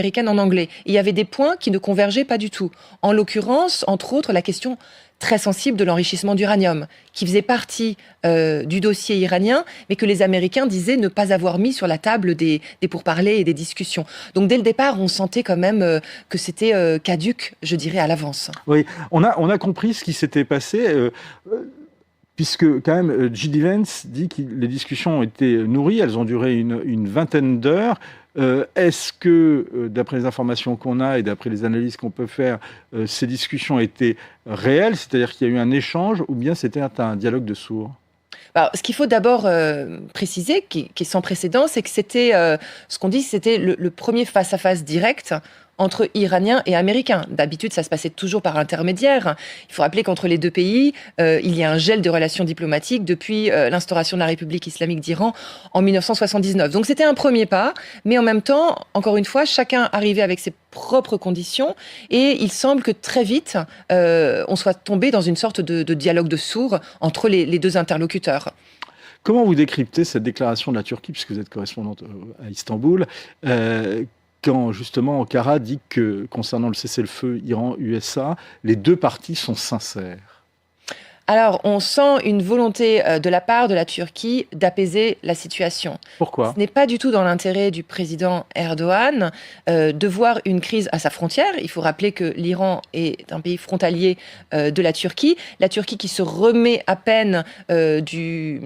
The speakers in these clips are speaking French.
américaine en anglais. Et il y avait des points qui ne convergeaient pas du tout. En l'occurrence, entre autres, la question très sensible de l'enrichissement d'uranium, qui faisait partie du dossier iranien, mais que les Américains disaient ne pas avoir mis sur la table des pourparlers et des discussions. Donc dès le départ, on sentait quand même que c'était caduc, je dirais, à l'avance. Oui, on a compris ce qui s'était passé. Puisque quand même, J.D. Vance dit que les discussions ont été nourries, elles ont duré une vingtaine d'heures. Est-ce que, d'après les informations qu'on a et d'après les analyses qu'on peut faire, ces discussions étaient réelles, c'est-à-dire qu'il y a eu un échange, ou bien c'était un dialogue de sourds ? Alors, ce qu'il faut d'abord préciser, qui est sans précédent, c'est que c'était, ce qu'on dit, c'était le premier face-à-face direct entre Iraniens et Américains. D'habitude, ça se passait toujours par intermédiaire. Il faut rappeler qu'entre les deux pays, il y a un gel de relations diplomatiques depuis l'instauration de la République islamique d'Iran en 1979. Donc c'était un premier pas, mais en même temps, encore une fois, chacun arrivait avec ses propres conditions, et il semble que très vite, on soit tombé dans une sorte de dialogue de sourds entre les deux interlocuteurs. Comment vous décryptez cette déclaration de la Turquie, puisque vous êtes correspondante à Istanbul, quand justement Ankara dit que, concernant le cessez-le-feu Iran-USA, les deux parties sont sincères ? Alors, on sent une volonté de la part de la Turquie d'apaiser la situation. Pourquoi ? Ce n'est pas du tout dans l'intérêt du président Erdogan de voir une crise à sa frontière. Il faut rappeler que l'Iran est un pays frontalier de la Turquie. La Turquie qui se remet à peine de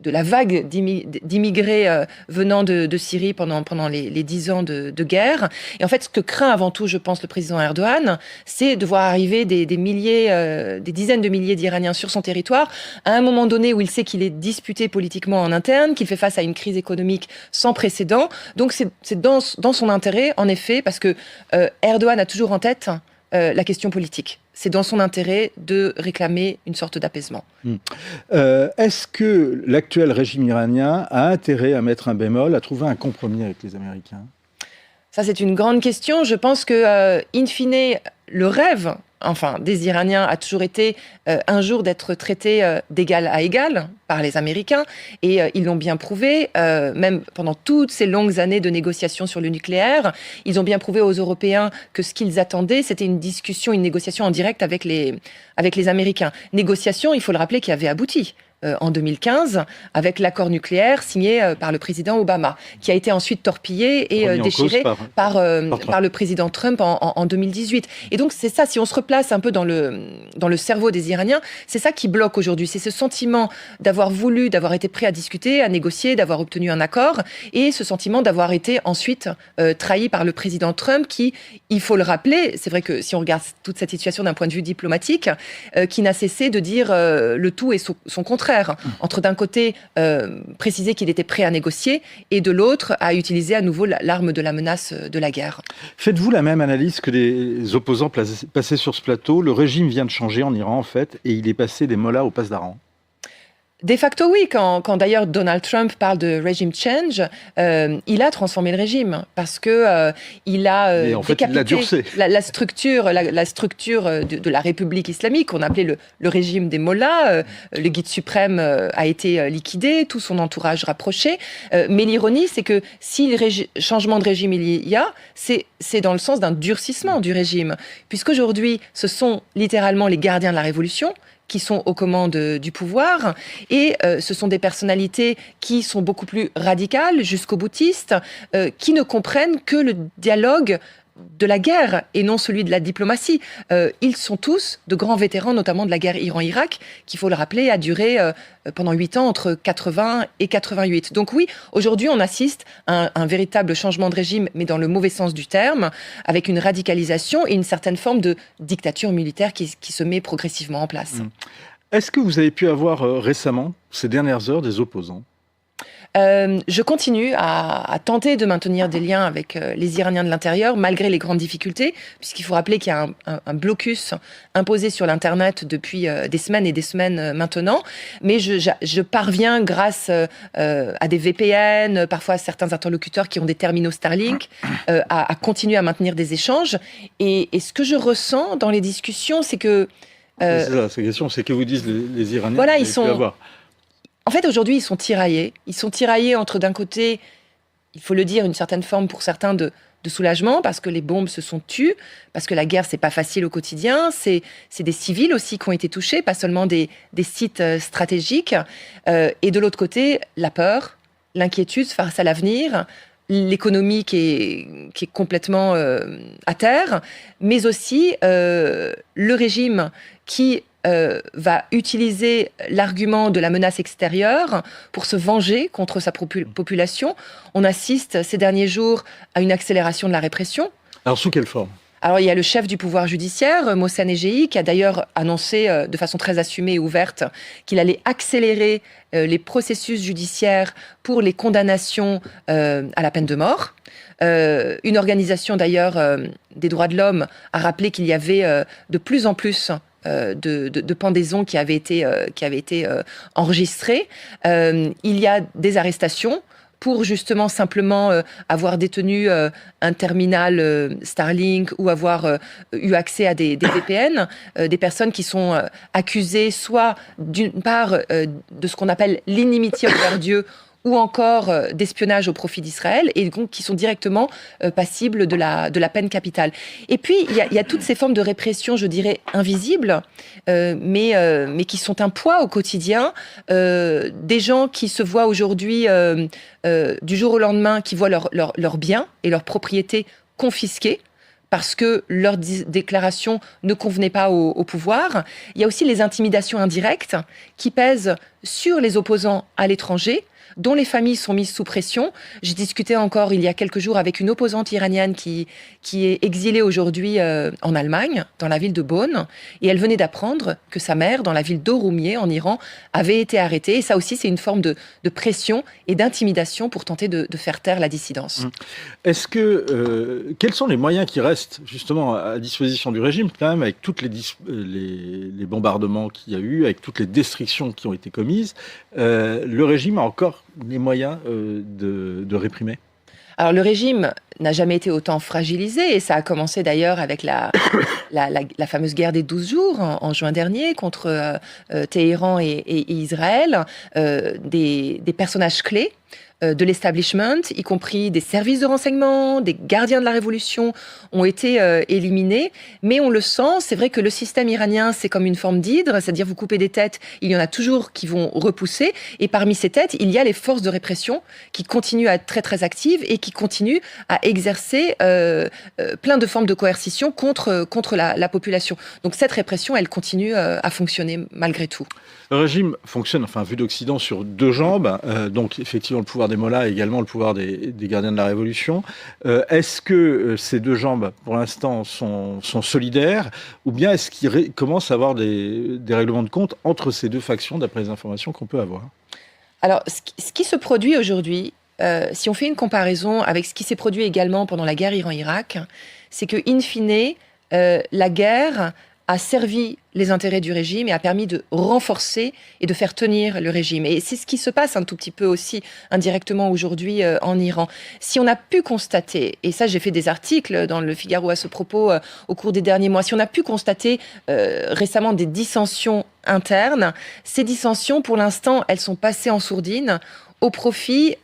la vague d'immigrés venant de Syrie pendant les 10 ans de guerre. Et en fait, ce que craint avant tout, je pense, le président Erdogan, c'est de voir arriver des dizaines de milliers d'Iraniens sur son territoire, à un moment donné où il sait qu'il est disputé politiquement en interne, qu'il fait face à une crise économique sans précédent. Donc c'est dans son intérêt, en effet, parce que Erdogan a toujours en tête la question politique. C'est dans son intérêt de réclamer une sorte d'apaisement. Est-ce que l'actuel régime iranien a intérêt à mettre un bémol, à trouver un compromis avec les Américains ? Ça, c'est une grande question. Je pense que, in fine, le rêve des Iraniens a toujours été un jour d'être traités d'égal à égal par les Américains. Et ils l'ont bien prouvé, même pendant toutes ces longues années de négociations sur le nucléaire. Ils ont bien prouvé aux Européens que ce qu'ils attendaient, c'était une négociation en direct avec les Américains. Négociation, il faut le rappeler, qui avait abouti en 2015, avec l'accord nucléaire signé par le président Obama, qui a été ensuite torpillé et déchiré par le président Trump en 2018. Et donc c'est ça, si on se replace un peu dans le cerveau des Iraniens, c'est ça qui bloque aujourd'hui. C'est ce sentiment d'avoir été prêt à discuter, à négocier, d'avoir obtenu un accord, et ce sentiment d'avoir été ensuite trahi par le président Trump, qui, il faut le rappeler, c'est vrai que si on regarde toute cette situation d'un point de vue diplomatique, qui n'a cessé de dire le tout et son contraire. Entre d'un côté préciser qu'il était prêt à négocier, et de l'autre à utiliser à nouveau l'arme de la menace de la guerre. Faites-vous la même analyse que les opposants passés sur ce plateau ? Le régime vient de changer en Iran en fait, et il est passé des mollahs au passe d'Aran. De facto, oui. Quand d'ailleurs Donald Trump parle de regime change, il a transformé le régime parce que il a décapité la structure de la République islamique, qu'on appelait le régime des mollahs. Le guide suprême a été liquidé, tout son entourage rapproché. Mais l'ironie, c'est que si changement de régime il y a, c'est dans le sens d'un durcissement du régime, puisqu'aujourd'hui, ce sont littéralement les gardiens de la révolution qui sont aux commandes du pouvoir, et ce sont des personnalités qui sont beaucoup plus radicales, jusqu'au boutiste, qui ne comprennent que le dialogue de la guerre et non celui de la diplomatie. Ils sont tous de grands vétérans, notamment de la guerre Iran-Irak, qui, il faut le rappeler, a duré pendant 8 ans, entre 80 et 88. Donc oui, aujourd'hui, on assiste à un véritable changement de régime, mais dans le mauvais sens du terme, avec une radicalisation et une certaine forme de dictature militaire qui se met progressivement en place. Est-ce que vous avez pu avoir récemment, ces dernières heures, des opposants ? Je continue à tenter de maintenir des liens avec les Iraniens de l'intérieur, malgré les grandes difficultés, puisqu'il faut rappeler qu'il y a un blocus imposé sur l'Internet depuis des semaines et des semaines maintenant. Mais je parviens, grâce à des VPN, parfois à certains interlocuteurs qui ont des terminaux Starlink, à continuer à maintenir des échanges. Et ce que je ressens dans les discussions, c'est que... c'est ça, la question, c'est que vous disent les Iraniens. Voilà, ils sont... En fait, aujourd'hui, ils sont tiraillés. Ils sont tiraillés entre, d'un côté, il faut le dire, une certaine forme pour certains de soulagement parce que les bombes se sont tues, parce que la guerre, c'est pas facile au quotidien. C'est des civils aussi qui ont été touchés, pas seulement des sites stratégiques. Et de l'autre côté, la peur, l'inquiétude face à l'avenir, l'économie qui est complètement à terre, mais aussi le régime qui va utiliser l'argument de la menace extérieure pour se venger contre sa population. On assiste ces derniers jours à une accélération de la répression. Alors, sous quelle forme ? Alors, il y a le chef du pouvoir judiciaire, Mohsen Ejei, qui a d'ailleurs annoncé de façon très assumée et ouverte qu'il allait accélérer les processus judiciaires pour les condamnations à la peine de mort. Une organisation d'ailleurs des droits de l'homme a rappelé qu'il y avait de plus en plus de pendaisons qui avaient été enregistrées. Il y a des arrestations pour justement simplement avoir détenu un terminal Starlink ou avoir eu accès à des VPN, des personnes qui sont accusées soit d'une part de ce qu'on appelle l'inimitié envers Dieu, ou encore d'espionnage au profit d'Israël, et donc qui sont directement passibles de la peine capitale. Et puis, il y a toutes ces formes de répression, je dirais, invisibles, mais qui sont un poids au quotidien. Des gens qui se voient aujourd'hui, du jour au lendemain, qui voient leurs biens et leurs propriétés confisqués, parce que leurs déclarations ne convenaient pas au pouvoir. Il y a aussi les intimidations indirectes qui pèsent sur les opposants à l'étranger, dont les familles sont mises sous pression. J'ai discuté encore il y a quelques jours avec une opposante iranienne qui est exilée aujourd'hui en Allemagne, dans la ville de Bonn, et elle venait d'apprendre que sa mère, dans la ville d'Oromieh, en Iran, avait été arrêtée. Et ça aussi, c'est une forme de pression et d'intimidation pour tenter de faire taire la dissidence. Est-ce que quels sont les moyens qui restent justement à disposition du régime, quand même, avec toutes les bombardements qu'il y a eu, avec toutes les destructions qui ont été commises, le régime a encore les moyens de réprimer? Alors, le régime n'a jamais été autant fragilisé, et ça a commencé d'ailleurs avec la fameuse guerre des 12 jours en juin dernier contre Téhéran et Israël. Des personnages clés de l'establishment, y compris des services de renseignement, des gardiens de la révolution, ont été éliminés. Mais on le sent, c'est vrai que le système iranien, c'est comme une forme d'hydre, c'est-à-dire vous coupez des têtes, il y en a toujours qui vont repousser. Et parmi ces têtes, il y a les forces de répression qui continuent à être très très actives et qui continuent à exercer plein de formes de coercition contre la population. Donc cette répression, elle continue à fonctionner malgré tout. Le régime fonctionne, enfin, vu d'Occident, sur deux jambes. Donc, effectivement, le pouvoir des mollahs et également le pouvoir des gardiens de la Révolution. Est-ce que ces deux jambes, pour l'instant, sont solidaires, ou bien est-ce qu'il commence à avoir des règlements de compte entre ces deux factions, d'après les informations qu'on peut avoir? Alors, ce qui se produit aujourd'hui, si on fait une comparaison avec ce qui s'est produit également pendant la guerre Iran-Irak, c'est que, in fine, la guerre a servi les intérêts du régime et a permis de renforcer et de faire tenir le régime. Et c'est ce qui se passe un tout petit peu aussi indirectement aujourd'hui en Iran. Si on a pu constater, et ça j'ai fait des articles dans le Figaro à ce propos au cours des derniers mois, si on a pu constater récemment des dissensions internes, ces dissensions pour l'instant elles sont passées en sourdine au profit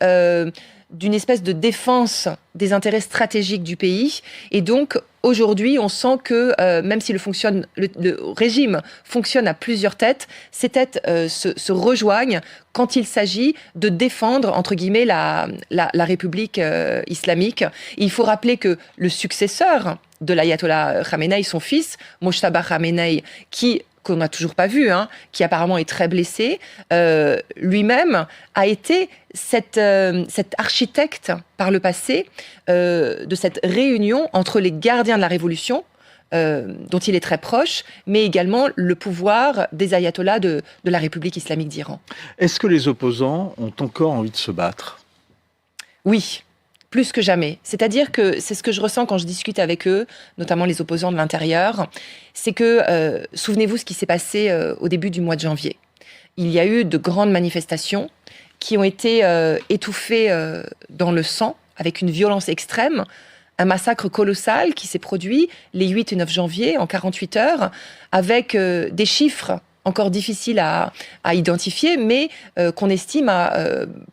d'une espèce de défense des intérêts stratégiques du pays. Et donc, aujourd'hui, on sent que, même si le régime fonctionne à plusieurs têtes, ces têtes se rejoignent quand il s'agit de défendre, entre guillemets, la République islamique. Et il faut rappeler que le successeur de l'ayatollah Khamenei, son fils, Mojtaba Khamenei, qu'on n'a toujours pas vu, qui apparemment est très blessé, lui-même a été cet architecte par le passé de cette réunion entre les gardiens de la révolution, dont il est très proche, mais également le pouvoir des ayatollahs de la République islamique d'Iran. Est-ce que les opposants ont encore envie de se battre? Oui. Plus que jamais. C'est-à-dire que c'est ce que je ressens quand je discute avec eux, notamment les opposants de l'intérieur, c'est que, souvenez-vous ce qui s'est passé au début du mois de janvier. Il y a eu de grandes manifestations qui ont été étouffées dans le sang, avec une violence extrême, un massacre colossal qui s'est produit les 8 et 9 janvier, en 48 heures, avec des chiffres encore difficiles à identifier, mais qu'on estime à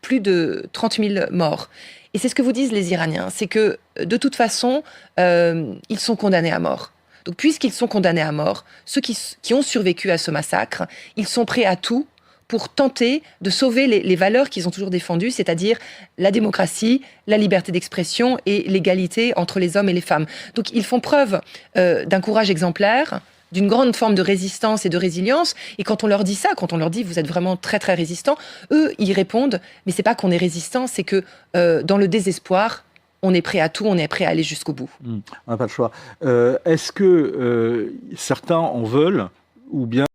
plus de 30 000 morts. Et c'est ce que vous disent les Iraniens, c'est que de toute façon, ils sont condamnés à mort. Donc puisqu'ils sont condamnés à mort, ceux qui ont survécu à ce massacre, ils sont prêts à tout pour tenter de sauver les valeurs qu'ils ont toujours défendues, c'est-à-dire la démocratie, la liberté d'expression et l'égalité entre les hommes et les femmes. Donc ils font preuve d'un courage exemplaire, d'une grande forme de résistance et de résilience. Et quand on leur dit ça, quand on leur dit vous êtes vraiment très très résistants, eux ils répondent mais c'est pas qu'on est résistant, c'est que dans le désespoir, on est prêt à tout, on est prêt à aller jusqu'au bout. On n'a pas le choix. Est-ce que certains en veulent ou bien